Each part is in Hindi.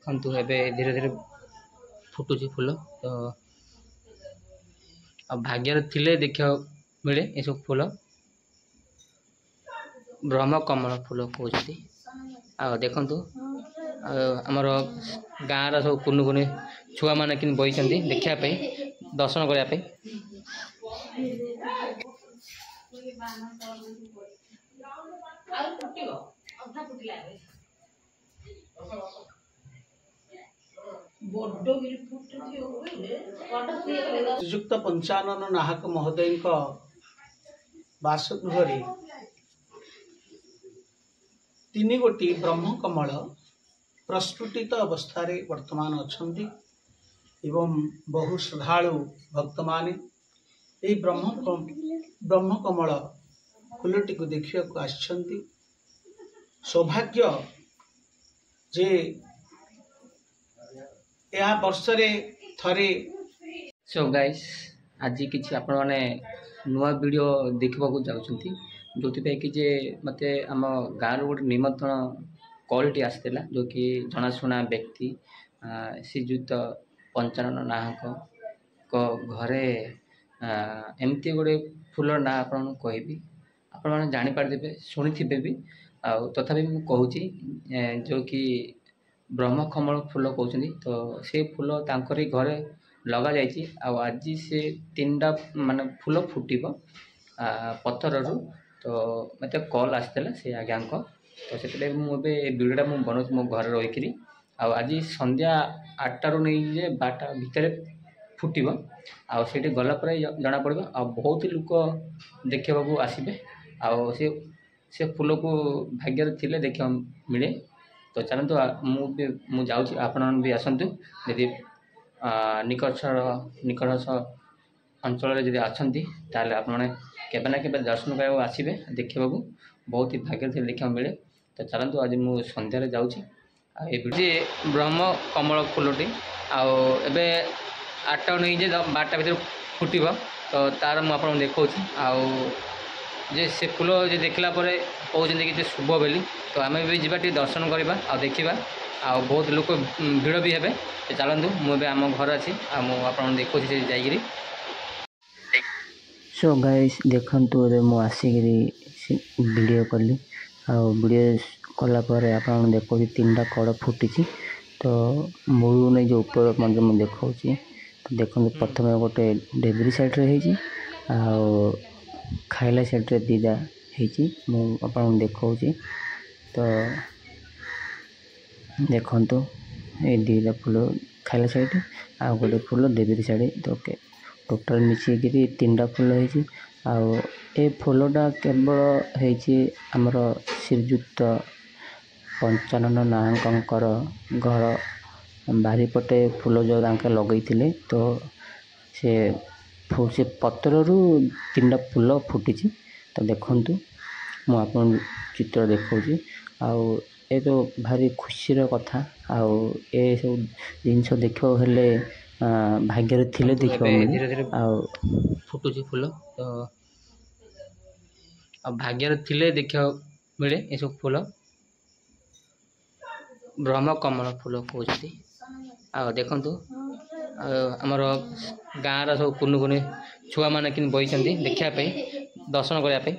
देखु एवं धीरे धीरे फुटुची फूल तो भाग्य थिले देखा मिले ये सब फूल ब्रह्म कमल फूल कहते देखु आमर गाँव सब कुनि कुनि छुआ मैंने कि बही देखापी दर्शन करने श्रीजुक्त पंचानन नाहक महोदय बासगृह तीन गोटी ब्रह्म कमल प्रस्फुटित अवस्था वर्तमान अच्छी एवं बहु श्रद्धालु भक्त माने ब्रह्म कमल फूलटी को देखा आसछंती सौभाग्य जे या वर्षरे थरे। सो गाइस आज किसी आपण मैंने नुआ वीडियो देखा जाऊँगी जो कि जे मत आम गाँव गोटे निमंत्रण कॉलटी आसला जो कि जनाशुना व्यक्ति श्रीजुक्त पंचानन नाहक घरे एमती गोटे फूल ना आपन कहबी आपण मैंने जापारे शुणी भी तथापि मुझे कहूँ जो कि ब्रह्म कमल फूल कहते तो से फूल तांकरी घरे लगा जाइए आज से तीनटा माने फूल फुटब पतर तो मत कॉल आसाला से आज्ञा तो से मुझे वीडियोटा मुझे बनाऊँ मो घर रही आज संध्या 8 रू नहीं 12 भितर फुटब आठ गलापर जना पड़ो आ बहुत लोक देखा आसबे से फूल को भाग्य थिले देखा मिले तो चलते मुझे जाऊँगी आपण भी आसतु यदि निकट अंचल जब अच्छा ताल आपना के दर्शन करा आसबे देखा बहुत ही भाग्य थे देखा मिले तो चलते आज मुझे सन्धार जाऊँगी ब्रह्म कमल फूलटी आबे 8 नहीं 12 भर फुटब तो तार मुझे देखा जे से फूल जे देखला कहते कि शुभ बोली तो आम भी जावा दर्शन करवा आ देखा आ बहुत लोग भीड़ भी हे चलतु मुझे आम घर अच्छी आप देखा जाकि सो गाइस देखंतु मु आसिक वीडियो कली वीडियो कलापर आप देखो 3टा कड़ फुटी तो मूल नहीं जो ऊपर मंदिर मुझे देखा तो देखो प्रथम गोटे डेबरी साइड रे खाइला साइड रे दीदा मुझे देखा तो देखो ये दीदा फूल खाइला साइड आ गोटे फूल डेबरी साइड तो टोटाल मिसिकी 3टा फूल है फूलटा केवल आमर श्रीजुक्त पंचानन नाहकर घर बारीपटे फूल जो लगे तो से पतर रू 3टा फूल फुटी तो देखंतु मुझे चित्र देखा ये तो भारी खुशीर कथा ए सब जिनस देखा भाग्य थिले देखा धीरे धीरे फुटुची फूल तो भाग्य थिले देखा मिले ये सब फूल ब्रह्म कमल फूल कहते देखु आमर गाँव सब कुनि कुनि छुआ मैंने कि बही देखापी दर्शन करने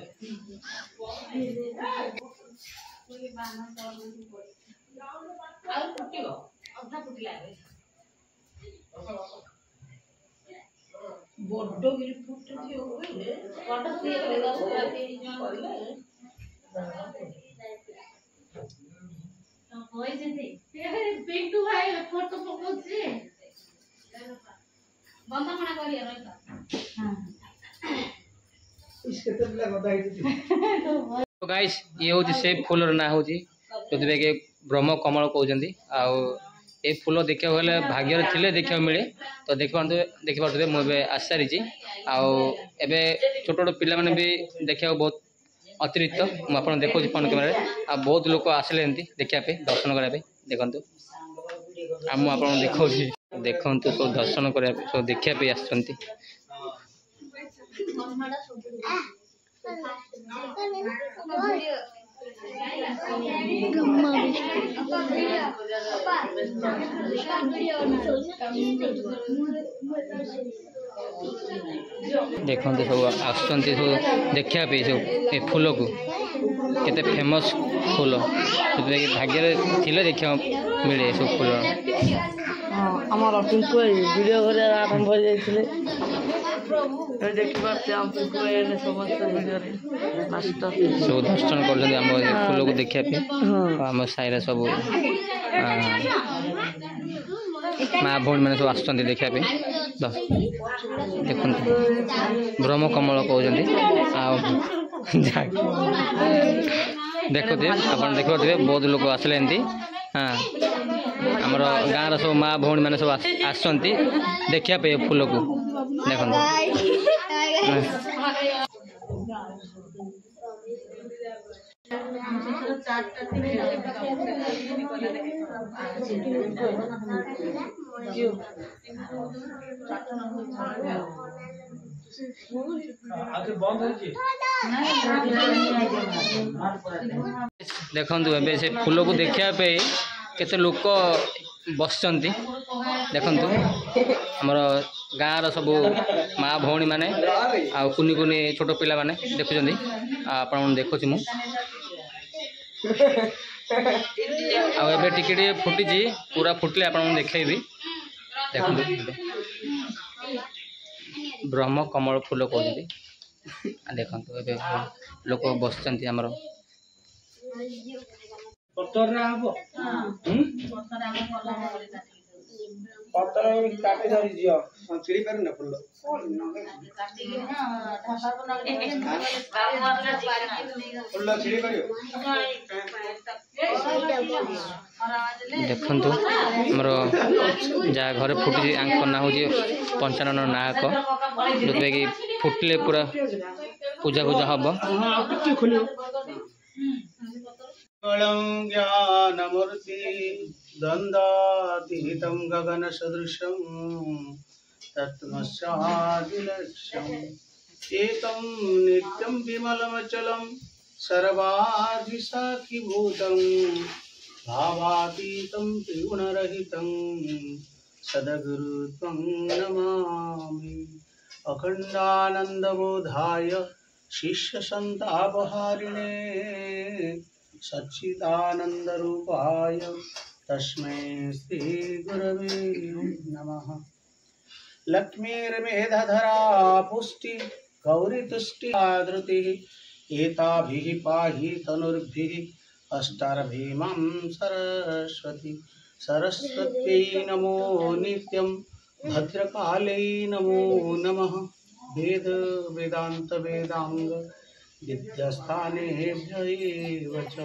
तो गाइस ये हूँ से फूल ना हूँ जो कि ब्रह्म कमल कहते ये फूल देखा गले भाग्य थिले देखा मिले तो देखिए मुझे आसी सारी आबे छोट छोट पिला माने भी देखा बहुत अतिरिक्त मुझे देखा फोन कैमेरा बहुत लोग आसिले देखापी दर्शन करने देखु मुझे देखा सब दर्शन करने सब देखापी आसछंती देखते सब आसुँच सब देखा सब ए फूल को केते फेमस फूल भाग्य थिले देखा मिले सब फूल आमर पिंकु वीडियो कर आरंभ हो जाते देखा पिंकु समस्त वीडियो सब दर्शन कर फूल को देखापी आम साइड सब माँ भौणी मैंने सब आसुँच देखापी देखते ब्रह्म कमल कहते देखते आप देखुए बहुत लोग आसले एमती हाँ आमर गाँव सब माँ भौणी मैंने सब आसुँच देखापी फूल को देखते देखु ए फूल को देखापी केते लोक बसचंती देखंतु हमर गाँव सब माँ भौणी माने आ कुनी कुनी छोट पिला माने देखुचंती आपण देखुची मु आ एबे टिके फुटी पूरा फुटले आपण देखैबी देखंतु ब्रह्म कमल फूल कहते देखंतु एबे लोक बसचंती हमर पतर काटी धरी जियो चिड़ी पर न फुल फुल चिड़ी परियो देखंतु हमर जहाँ घर फुटी ना हूँ पंचानन नायक जो कि फुटले पूरा पूजा पूजा हम ज्ञानमूर्ति द्वन्द्वातीतं गगन सदृशं तत्त्वमस्यादिलक्ष्यम् एतं नित्यं विमलमचलं सर्वाधिसाखिभूतं भावातीतं त्रिगुणरहितं सद्गुरुत्वं नमामि अखण्डानन्दबोधाय शिष्यसन्तापहारिणे सच्चिदानन्दरूपाय तस्मै श्रीगुरवे नमः। लक्ष्मीर्मेधधरा पुष्टि गौरीतुष्टिधृतिः एताभिः पाहि तनुर्भिः अष्टार्भिमां सरस्वती सरस्वत्यै नमो नित्यं भद्रकालै नमो नमः। वेद वेदांत वेदांग विद्यास्थानेभ्यः च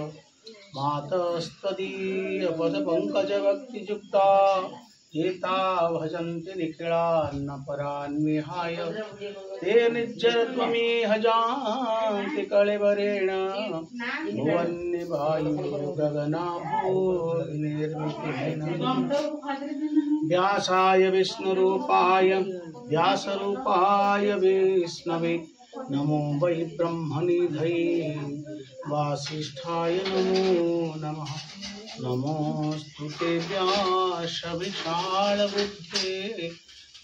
मातस्त्वदीय पदपङ्कजभक्तियुक्ता एता भजन्ति निखिलान्न परान्विहाय ते निज्जरत्वमिह जानति कळेबरेण भुवन्निवायो गगनाभूर्निर्मितेन व्यासाय विष्णुरूपाय व्यासरूपाय विष्णवे नमो वै ब्रह्मनिधये वासिष्ठाय नमो नमः। नमोऽस्तु ते व्यास विशालबुद्धे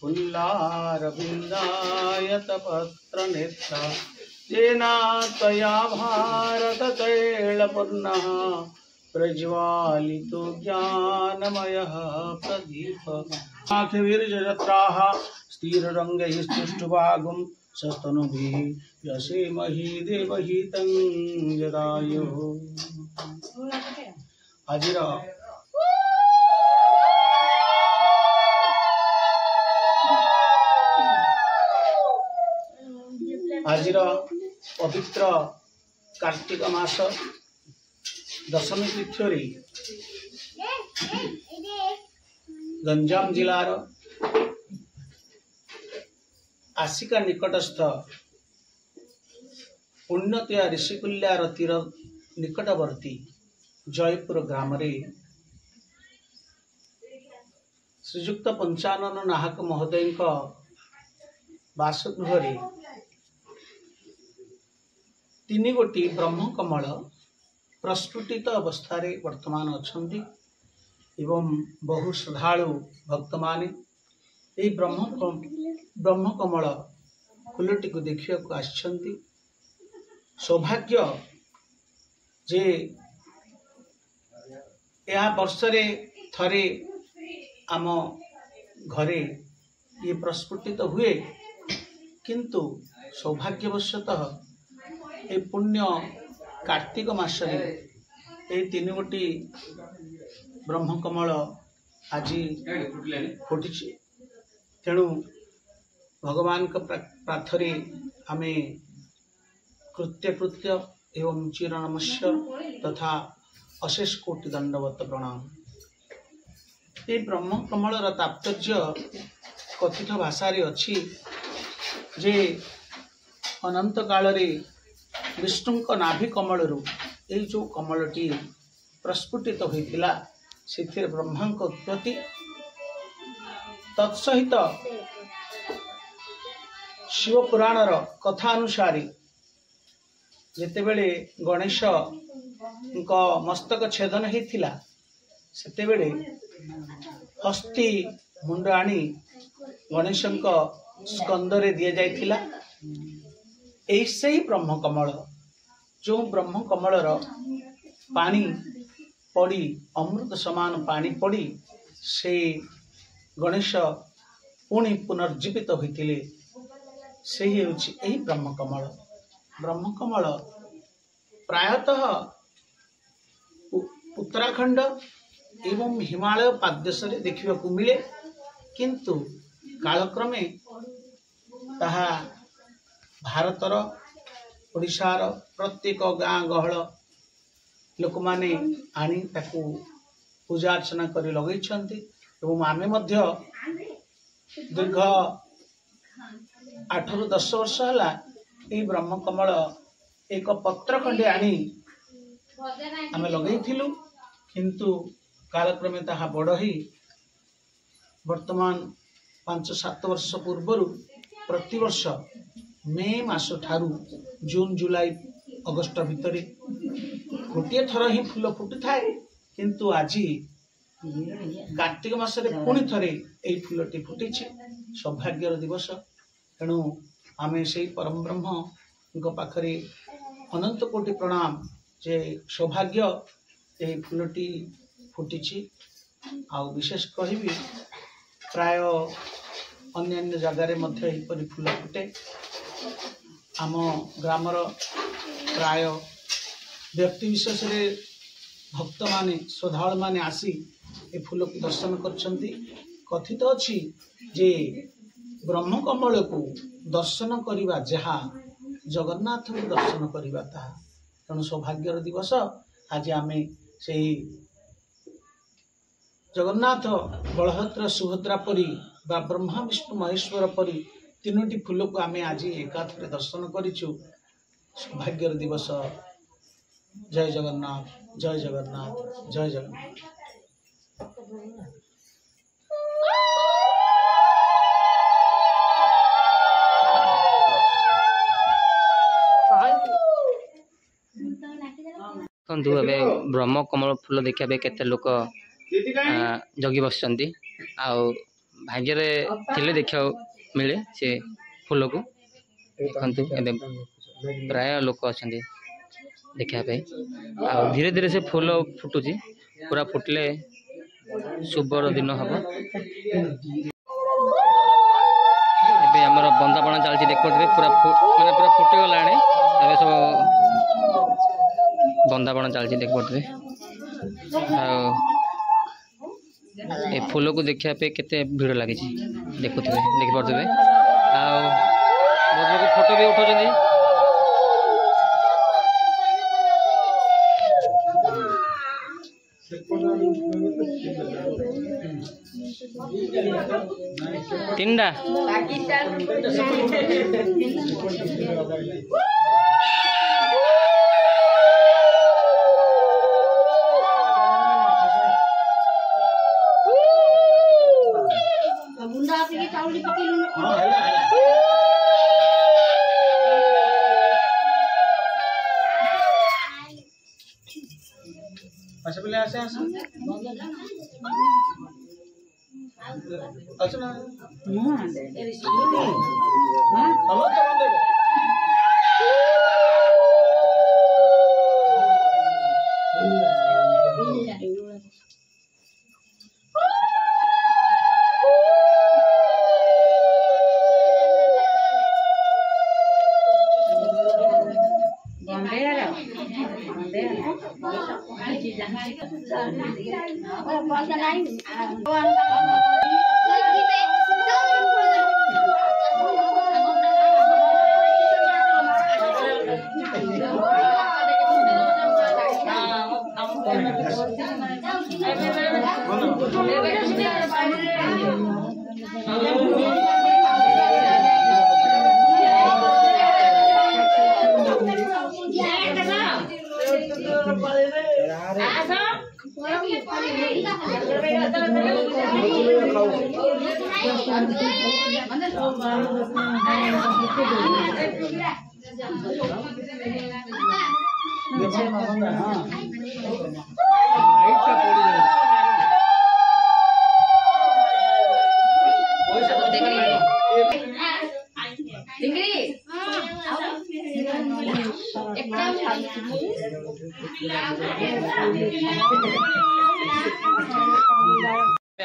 पुल्लारविन्दायतपत्रनेत्र येन त्वया भारततैलपूर्णः प्रज्वालितो ज्ञानमयः प्रदीपः आँखिर्विरजत्राः स्थिररङ्गैः स्तुष्टुवागुं सस्तनुभिः यसेमहि देवहितं यदायुः। आजिर पवित्र कार्तिक मास दशमी तिथि गंजाम जिलार आसिका निकटस्थ पुण्यतया ऋषिकुल्यार तीर निकटवर्ती जयपुर ग्राम श्रीजुक्त पंचानन नाहक महोदय बासगृह 3 गोटी ब्रह्म कमल प्रस्फुटित अवस्था वर्तमान अछंती एवं बहु श्रद्धालु भक्त माने ब्रह्म कमल फूलटी को देखा आछंती। सौभाग्य जे या वर्षरे थरे आम घरे ये प्रस्फुटित हुए, किंतु सौभाग्यवशतः ये पुण्य कार्तिक मासरे ये तीन गोटी ब्रह्मकमल आज फुटी। तेणु भगवान प्रार्थरे आमे कृत्य एवं चिर नमस्कार तथा अशेष कोटि दंडवत प्रणाम। ये ब्रह्मकमल तात्पर्य कथित भाषा अच्छी जे अनंत काल विष्णु नाभि कमल ये जो कमलटी प्रस्फुटित होता से ब्रह्मा उत्पत्ति तत्सहित शिवपुराणर कथा अनुसार जितेबले गणेश मस्तक छेदन होता सेतेबेले हस्ती मुंड आनी गणेश स्कंदरे दि जाइथिला। ऐसे ही ब्रह्मकमल जो ब्रह्मकमलर पानी पड़ी अमृत समान पानी पड़ी से गणेश पुणी पुनर्जीवित होते से ही ब्रह्मकमल। ब्रह्मकमल प्रायतः उत्तराखंड एवं हिमालय पाददेश देखा मिले, किंतु कालक्रमे ताहा भारतर ओडिशार प्रत्येक गाँ गहल लोक माने आनी ताकू पूजा अर्चना कर लगे एवं आमे मध्य दीर्घ 8 ରୁ 10 वर्ष है ये ब्रह्मकमल एक पत्र खंडे आनी आमे लगेइथिलु, किंतु कालक्रमे ताहा बड़ ही वर्तमान 5-7 वर्ष पूर्वर प्रति वर्ष मे मास ठारू जून जुलाई अगस्ट भितर गोटे थर ही फूल फुटी थाए, किंतु आज कार्तिक मासरे पुणी थरे यही फूलटी फुटी। सौभाग्यर दिवस। तेणु आमे से परम ब्रह्म पाखरे अनंत कोटि प्रणाम जे सौभाग्य यही फूलटी फुटी। आ विशेष कहि प्राय अन्य जगार मध्य फूल फुटे। आम ग्रामर प्राय व्यक्ति विशेष भक्त माने श्रद्धालु माने आसी ए फूल को दर्शन करछंती। कथित अछि जे ब्रह्मकमल को दर्शन करिबा जहा जगन्नाथ को दर्शन करिबा ताहा। तेणु सौभाग्यर दिवस आज आमे से जगन्नाथ बलभद्र सुभद्रा परी बा ब्रह्मा विष्णु महेश्वर परी तीनोटी फूल को आमे आज एकाथरे दर्शन करिछु। सौभाग्यर दिवस। जय जगन्नाथ, जय जगन्नाथ, जय जगन्नाथ। ब्रह्म कमल फूल देखा केते लोक जगी बसचंती भाग्य थे देखा मिले से फूल को देखु प्राय लोक अच्छा देखापी धीरे धीरे से फूल फुटुची पूरा फुटले शुभर दिन हम एमर बंदापना चलती देख पूरा माने पूरा फुटीगला सब बंदापना चलती देख ए फूल को देखापी केते भीड़ लगी देखुए देख पारे फोटो भी उठाऊँ। तीनटा ଆସେ ଆସ ଅଛ ନା ସମସ୍ତେ ଦେବେ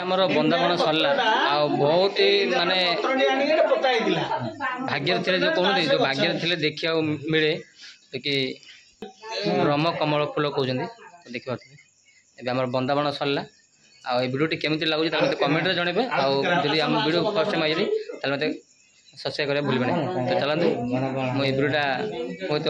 ଆମର ବନ୍ଦାପଣ ସରିଲା ଆଉ ବହୁତ ହି ମାନେ ଭାଗ୍ୟରେ ଥିଲେ ଯୋଉ କହୁଛନ୍ତି ଯୋଉ ଭାଗ୍ୟରେ ଥିଲେ ଦେଖିବାକୁ ମିଳେ କି ବ୍ରହ୍ମ କମଳ ଫୁଲ କହୁଛନ୍ତି ଦେଖିପାରୁଥିବେ। ଏବେ ଆମର ବନ୍ଦାପଣ ସରିଲା ଆଉ ଏ ଭିଡ଼ିଓଟି କେମିତି ଲାଗୁଛି ତାହେଲେ ମୋତେ କମେଣ୍ଟରେ ଜଣାଇବେ ଆଉ ଯଦି ଆମ ଭିଡ଼ିଓ ଫାର୍ଷ୍ଟ ଟାଇମ୍ ଆଇଲି ତାହେଲେ ମୋତେ ସବସ୍କ୍ରାଇବ୍ କରିବା ଭୁଲିବେନି। ତ ଚାଲନ୍ତୁ ମୁଁ ଏ ଭିଡ଼ିଓଟା ବହୁତ